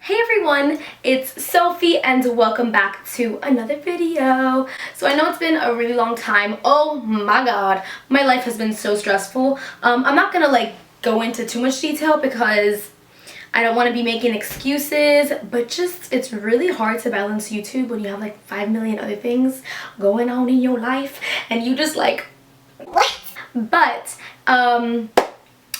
Hey everyone, it's Sophie and welcome back to another video. So I know it's been a really long time. Oh my god, my life has been so stressful. I'm not gonna go into too much detail because I don't want to be making excuses, but just it's really hard to balance YouTube when you have 5 million other things going on in your life and you just what? But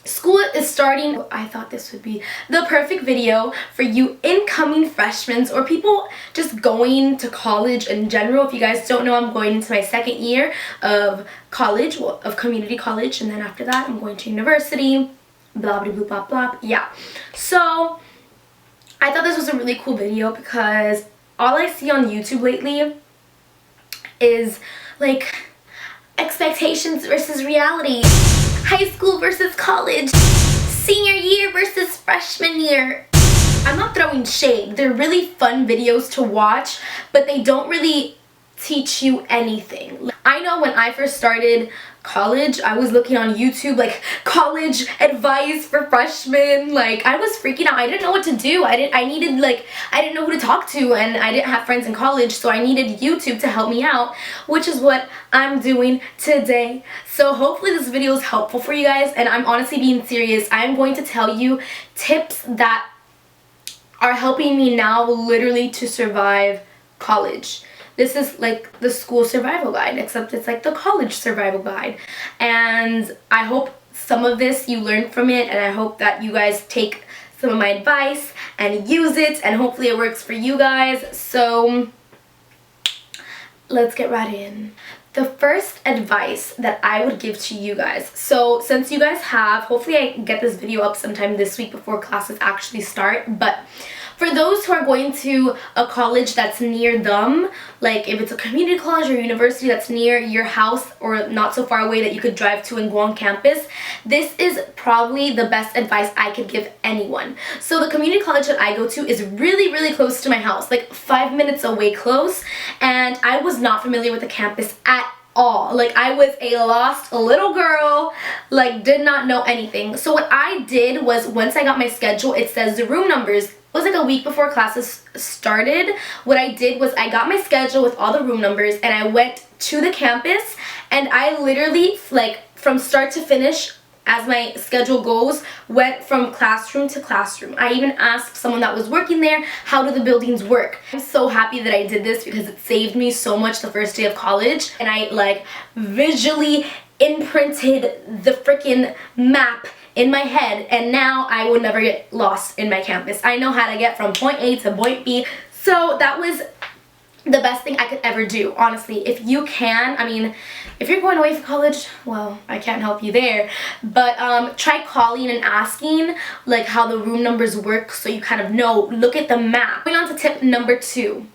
school is starting. I thought this would be the perfect video for you incoming freshmen or people just going to college in general. If you guys don't know, I'm going into my second year of college, well, of community college, and then after that I'm going to university, blah blah blah blah blah. Yeah, so I thought this was a really cool video because all I see on YouTube lately is expectations versus reality, high school versus college, senior year versus freshman year. I'm not throwing shade. They're really fun videos to watch, but they don't really teach you anything. I know when I first started college, I was looking on YouTube college advice for freshmen. I was freaking out. I didn't know what to do. I didn't know who to talk to, and I didn't have friends in college, so I needed YouTube to help me out, which is what I'm doing today. So hopefully this video is helpful for you guys, and I'm honestly being serious. I'm going to tell you tips that are helping me now literally to survive college. This is the school survival guide, except it's the college survival guide. And I hope some of this you learn from it, and I hope that you guys take some of my advice and use it, and hopefully it works for you guys. So let's get right in. The first advice that I would give to you guys, so since you guys have, hopefully I get this video up sometime this week before classes actually start, but for those who are going to a college that's near them, if it's a community college or university that's near your house or not so far away that you could drive to and go on campus, this is probably the best advice I could give anyone. So the community college that I go to is really, really close to my house, 5 minutes away close, and I was not familiar with the campus at all. I was a lost little girl, did not know anything. So what I did was, once I got my schedule, it says the room numbers. It was a week before classes started. What I did was I got my schedule with all the room numbers, and I went to the campus, and I literally from start to finish, as my schedule goes, went from classroom to classroom. I even asked someone that was working there, how do the buildings work? I'm so happy that I did this because it saved me so much the first day of college, and I visually imprinted the freaking map in my head, and now I would never get lost in my campus. I know how to get from point A to point B. So that was the best thing I could ever do, honestly. If you can, if you're going away for college, well, I can't help you there, but try calling and asking how the room numbers work so you kind of know. Look at the map. Going on to tip number 2.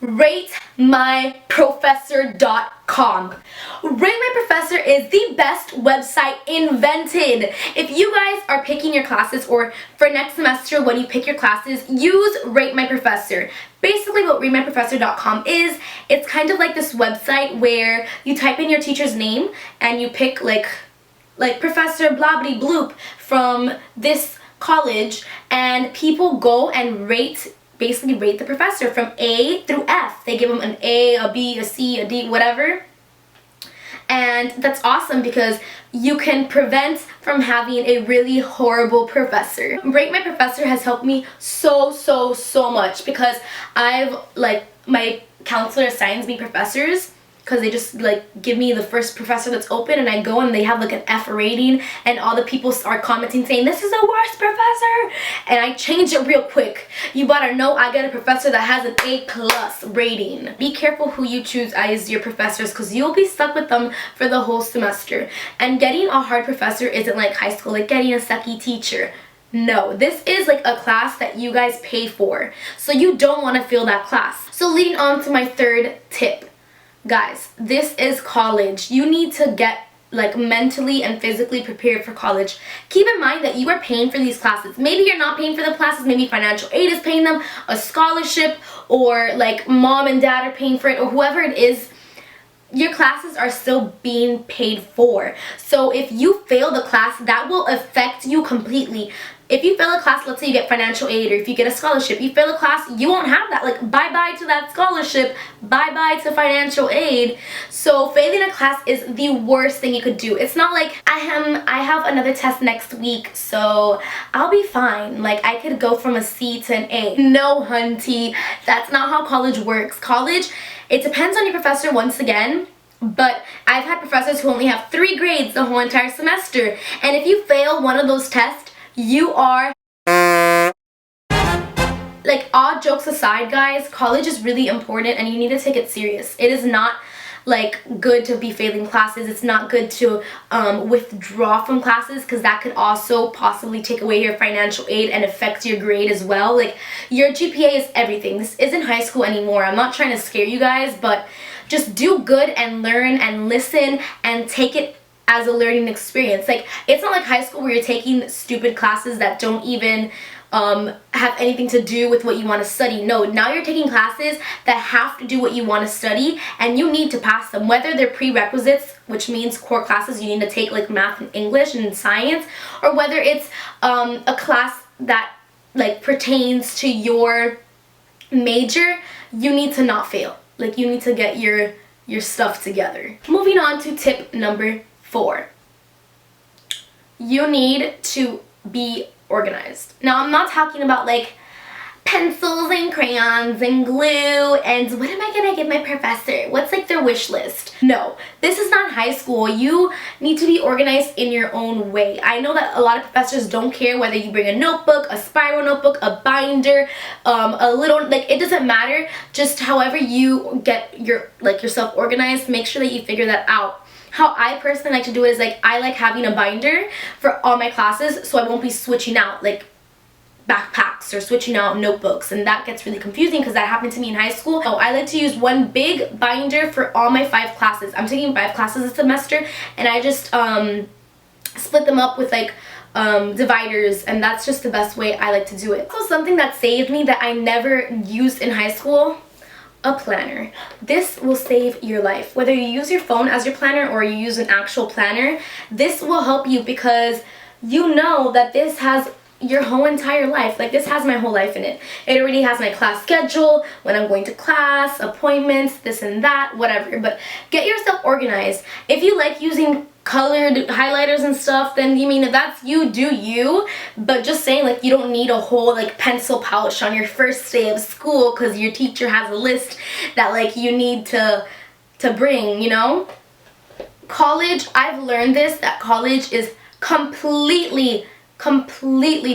RateMyProfessor.com. Rate My Professor is the best website invented. If you guys are picking your classes, or for next semester when you pick your classes, use Rate My Professor. Basically what RateMyProfessor.com is, it's kind of like this website where you type in your teacher's name and you pick Professor Blobbity Bloop from this college, and people go and basically rate the professor from A through F. They give them an A, a B, a C, a D, whatever. And that's awesome because you can prevent from having a really horrible professor. Rate My Professor has helped me so much because my counselor assigns me professors because they just give me the first professor that's open, and I go and they have an F rating, and all the people start commenting saying this is the worst professor, and I change it real quick. You better know I get a professor that has an A+ rating. Be careful who you choose as your professors because you'll be stuck with them for the whole semester. And getting a hard professor isn't like high school, getting a sucky teacher. No, this is a class that you guys pay for, so you don't want to fail that class. So leading on to my third tip. Guys, this is college. You need to get mentally and physically prepared for college. Keep in mind that you are paying for these classes. Maybe you're not paying for the classes, maybe financial aid is paying them, a scholarship, or mom and dad are paying for it, or whoever it is. Your classes are still being paid for. So if you fail the class, that will affect you completely. If you fail a class, let's say you get financial aid, or if you get a scholarship, you fail a class, you won't have that. Like, bye-bye to that scholarship, bye-bye to financial aid. So failing a class is the worst thing you could do. It's not like I have another test next week, so I'll be fine. Like, I could go from a C to an A. No, hunty, that's not how college works. College, it depends on your professor once again. But I've had professors who only have 3 grades the whole entire semester. And if you fail one of those tests, you are... Like, all jokes aside, guys, college is really important and you need to take it serious. It is not, like, good to be failing classes. It's not good to withdraw from classes, because that could also possibly take away your financial aid and affect your grade as well. Like, your GPA is everything. This isn't high school anymore. I'm not trying to scare you guys, but just do good and learn and listen and take it as a learning experience. Like, it's not like high school where you're taking stupid classes that don't even have anything to do with what you want to study. No, now you're taking classes that have to do what you want to study, and you need to pass them, whether they're prerequisites, which means core classes you need to take, like math and English and science, or whether it's a class that, like, pertains to your major. You need to not fail. Like, you need to get your stuff together. Moving on to tip number 4. You need to be organized. Now, I'm not talking about, like, pencils and crayons and glue and what am I gonna give my professor? What's, like, their wish list? No, this is not high school. You need to be organized in your own way. I know that a lot of professors don't care whether you bring a notebook, a spiral notebook, a binder, a little, like, it doesn't matter. Just however you get yourself organized, make sure that you figure that out. How I personally like to do it is, like, I like having a binder for all my classes, so I won't be switching out, like, backpacks or switching out notebooks, and that gets really confusing because that happened to me in high school. So I like to use one big binder for all my 5 classes. I'm taking 5 classes a semester, and I just split them up with, like, dividers, and that's just the best way I like to do it. So something that saved me that I never used in high school, a planner. This will save your life. Whether you use your phone as your planner or you use an actual planner, this will help you, because you know that this has your whole entire life. Like, this has my whole life in it. It already has my class schedule, when I'm going to class, appointments, this and that, whatever. But get yourself organized. If you like using colored highlighters and stuff, then, you mean, if that's you, do you. But just saying, like, you don't need a whole, like, pencil pouch on your first day of school because your teacher has a list that, like, you need to bring, you know. College, I've learned this, that college is completely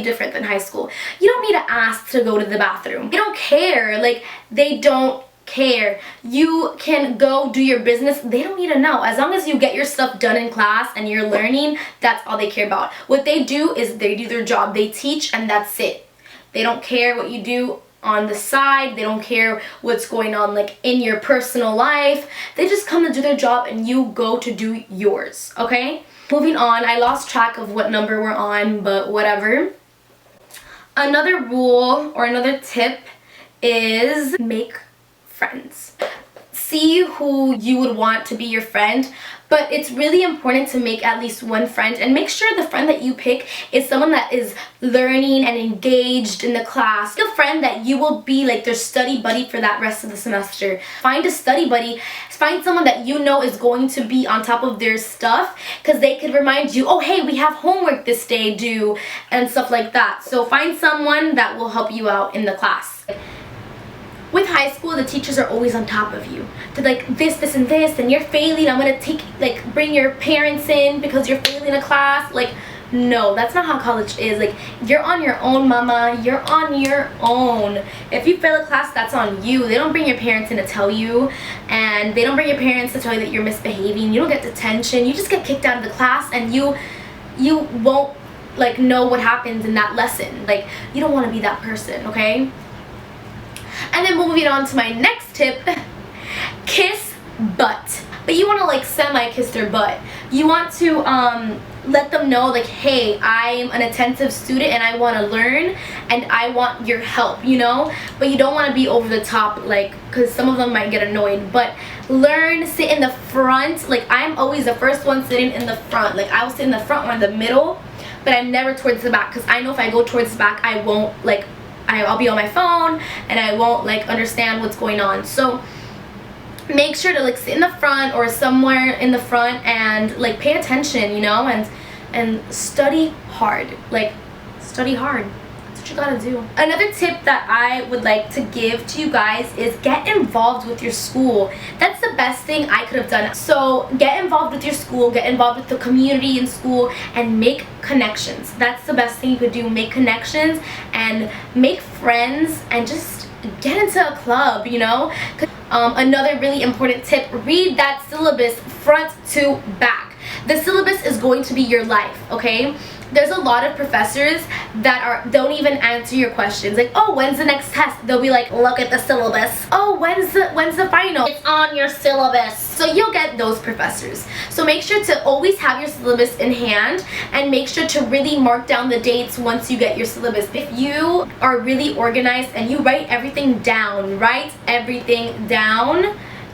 different than high school. You don't need to ask to go to the bathroom. They don't care. Like, they don't care. You can go do your business. They don't need to know. As long as you get your stuff done in class and you're learning, that's all they care about. What they do is they do their job. They teach, and that's it. They don't care what you do on the side. They don't care what's going on, like, in your personal life. They just come to do their job, and you go to do yours, okay? Moving on, I lost track of what number we're on, but whatever. Another rule or another tip is make friends. See who you would want to be your friend, but it's really important to make at least one friend, and make sure the friend that you pick is someone that is learning and engaged in the class. A friend that you will be, like, their study buddy for that rest of the semester. Find a study buddy. Find someone that you know is going to be on top of their stuff, because they could remind you, oh, hey, we have homework this day due, and stuff like that. So find someone that will help you out in the class. With high school, the teachers are always on top of you. They're like, this, and this, and you're failing. I'm gonna bring your parents in because you're failing a class. Like, no, that's not how college is. Like, you're on your own, mama. You're on your own. If you fail a class, that's on you. They don't bring your parents in to tell you, and they don't bring your parents to tell you that you're misbehaving. You don't get detention. You just get kicked out of the class, and you won't, like, know what happens in that lesson. Like, you don't want to be that person, okay? And then moving on to my next tip, kiss butt. But you want to, like, semi-kiss their butt. You want to, let them know like, hey, I'm an attentive student and I want to learn and I want your help, you know. But you don't want to be over the top, like, because some of them might get annoyed. But learn, sit in the front. Like, I'm always the first one sitting in the front. Like, I will sit in the front or in the middle, but I'm never towards the back, because I know if I go towards the back, I won't, like, I'll be on my phone and I won't, like, understand what's going on. So make sure to, like, sit in the front or somewhere in the front and, like, pay attention, you know, and study hard. Like, study hard. That's what you gotta do. Another tip that I would like to give to you guys is get involved with your school. That's the best thing I could have done. So get involved with your school, get involved with the community in school, and make connections. That's the best thing you could do. Make connections and make friends and just get into a club, you know. Another really important tip, read that syllabus front to back. The syllabus is going to be your life, okay? There's a lot of professors that don't even answer your questions. Like, oh, when's the next test? They'll be like, look at the syllabus. Oh, when's the final? It's on your syllabus. So you'll get those professors. So make sure to always have your syllabus in hand, and make sure to really mark down the dates once you get your syllabus. If you are really organized and you write everything down,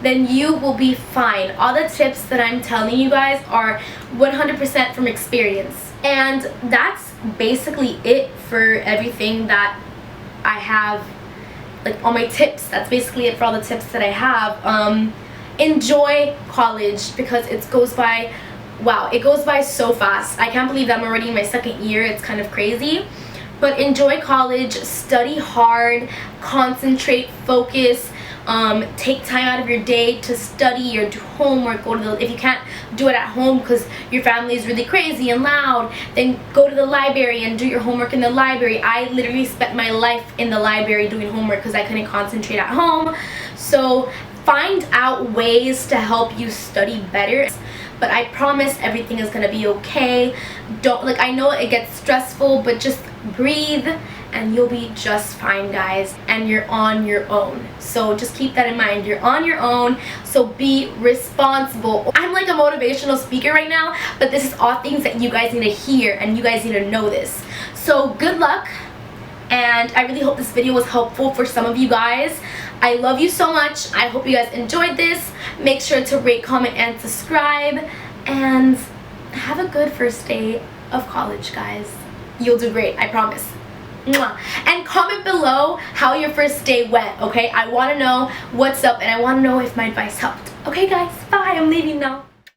then you will be fine. All the tips that I'm telling you guys are 100% from experience. And that's basically it for everything that I have, like all my tips. That's basically it for all the tips that I have. Enjoy college, because it goes by, wow, it goes by so fast. I can't believe that I'm already in my second year. It's kind of crazy. But enjoy college, study hard, concentrate, focus. Take time out of your day to study or do homework. If you can't do it at home because your family is really crazy and loud, then go to the library and do your homework in the library. I literally spent my life in the library doing homework because I couldn't concentrate at home. So find out ways to help you study better. But I promise everything is gonna be okay. I know it gets stressful, but just breathe and you'll be just fine, guys. And you're on your own. So just keep that in mind. You're on your own, so be responsible. I'm like a motivational speaker right now, but this is all things that you guys need to hear, and you guys need to know this. So good luck, and I really hope this video was helpful for some of you guys. I love you so much. I hope you guys enjoyed this. Make sure to rate, comment, and subscribe, and have a good first day of college, guys. You'll do great, I promise. Mwah. And comment below how your first day went, okay? I want to know what's up, and I want to know if my advice helped. Okay, guys, bye. I'm leaving now.